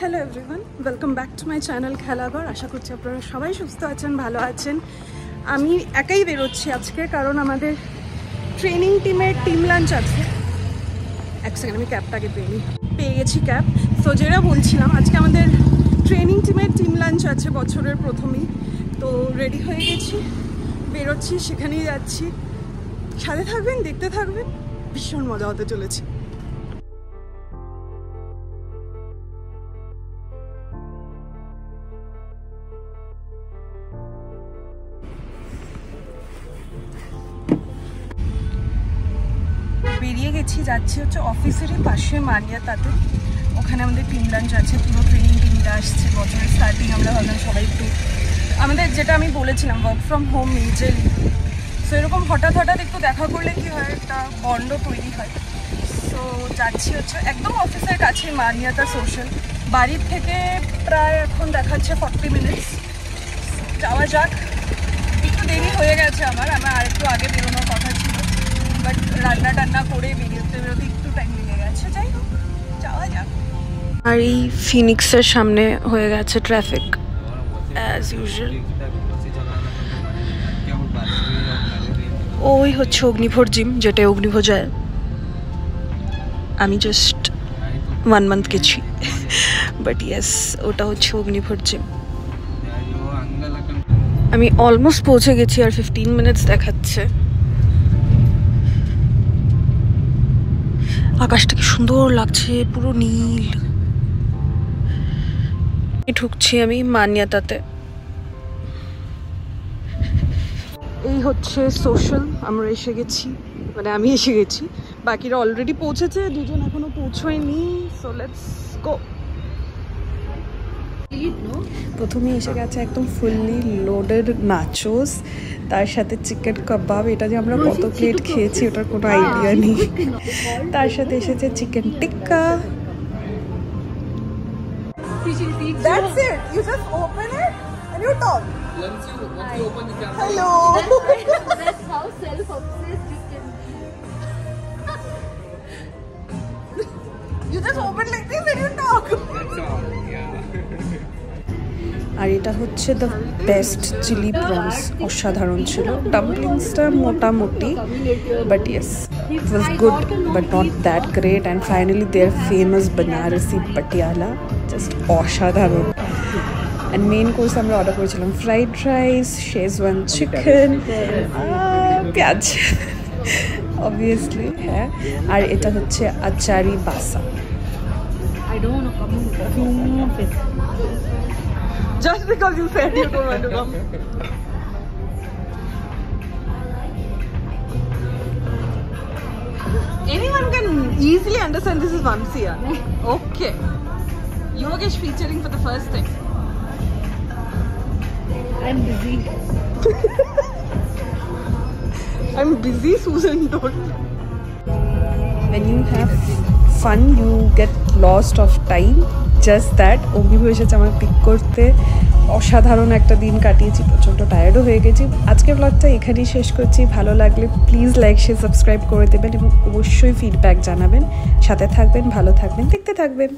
Hello everyone, welcome back to my channel Khelaghar. আশা করছি আপনারা সবাই সুস্থ আছেন, ভালো আছেন। আমি একাই বেরোচ্ছি আজকে, কারণ আমাদের ট্রেনিং টিমের টিম লাঞ্চ আছে। এক সেকেন্ড, আমি ক্যাবটাকে পেয়ে গেছি ক্যাব। তো যেটা বলছিলাম, আজকে আমাদের ট্রেনিং টিমের টিম লাঞ্চ আছে বছরের প্রথমেই। তো রেডি হয়ে গেছি, বেরোচ্ছি, সেখানেই যাচ্ছি। সাথে থাকবেন, দেখতে থাকবেন, ভীষণ মজা হতে চলেছে। বেরিয়ে গেছি, যাচ্ছি হচ্ছে অফিসেরই পাশে মানিয়াতাতে। ওখানে আমাদের টিম লাঞ্চ আছে, পুরো ট্রেনিং টিমটা আসছে। বছরের স্টার্টিং আমরা ভাবলাম সবাই একটু আমাদের, যেটা আমি বলেছিলাম, ওয়ার্ক ফ্রম হোম নিজেরই। সো এরকম হঠাৎ একটু দেখা করলে কি হয়, একটা বন্ড তৈরি হয়। সো যাচ্ছি হচ্ছে একদম অফিসের কাছে, মানিয়াতা সোশ্যাল। বাড়ির থেকে প্রায় এখন দেখাচ্ছে 40 মিনিটস। যাওয়া যাক। একটু দেরি হয়ে গেছে আমার আরেকটু আগে বেরোনোর কথা ছিল, বাট রান্না টান্না করে বেরোতে একটু টাইম লেগে গেছে। যাই হোক, যাওয়া যাক। আর এই ফিনিক্সের সামনে হয়ে গেছে ট্রাফিক অ্যাজ ইউজুয়াল। ওই হচ্ছে অগ্নিভোর জিম, যেটা অগ্নিভোজায় আমি জাস্ট 1 মান্থ গেছি, বাট ইয়েস, ওটা হচ্ছে অগ্নিভোর জিম। আমি অলমোস্ট পৌঁছে গেছি, আর 15 মিনিটস দেখাচ্ছে। আকাশটা কি সুন্দর লাগছে, পুরো নীল। ঢুকছি আমি মানিয়াতাতে। এই হচ্ছে সোশ্যাল, আমরা এসে গেছি, মানে আমি এসে গেছি, বাকিরা অলরেডি পৌঁছেছে, দুজন এখনো পৌঁছয়নি। So let's go. প্রথমে এসে গেছে একদম ফুললি লোডেড নাচোস, তার সাথে চিকেন কাবাব। এটা যে আমরা কত প্লেট খেয়েছি ওটার কোনো আইডিয়া নেই। তার সাথে এসেছে chicken tikka. That's it. You just open it and you talk. Once you open the camera. Hello. That's how self-obsessed you can be. You just open like this and you talk. That's all. Yeah. আর এটা হচ্ছে the best chilli prawns, অসাধারণ ছিল। ডাম্পলিংসটা মোটামুটি, but yes, it was good but not that great. And finally their famous Banarasi Patiala, just অসাধারণ। And main course আমরা order করেছিলাম fried rice, Schezwan chicken, পেঁয়াজ অবভিয়াসলি, হ্যাঁ। আর এটা হচ্ছে আচারি বাসা। I don't want to come with it. Just because you said you don't want to come. Anyone can easily understand this is Vamsiya. Okay. Yogesh featuring for the first time. I'm busy. I'm busy, Susan, don't. When you have fun, you get lost of time. Just that. অগ্নিভোর এসেছে আমার pick করতে, অসাধারণ একটা দিন কাটিয়েছি, প্রচণ্ড টায়ার্ডও হয়ে গেছি। আজকের ব্লগটা এখানেই শেষ করছি। ভালো লাগলে প্লিজ লাইক, শেয়ার, সাবস্ক্রাইব করে দেবেন এবং অবশ্যই ফিডব্যাক জানাবেন। সাথে থাকবেন, ভালো থাকবেন, দেখতে থাকবেন।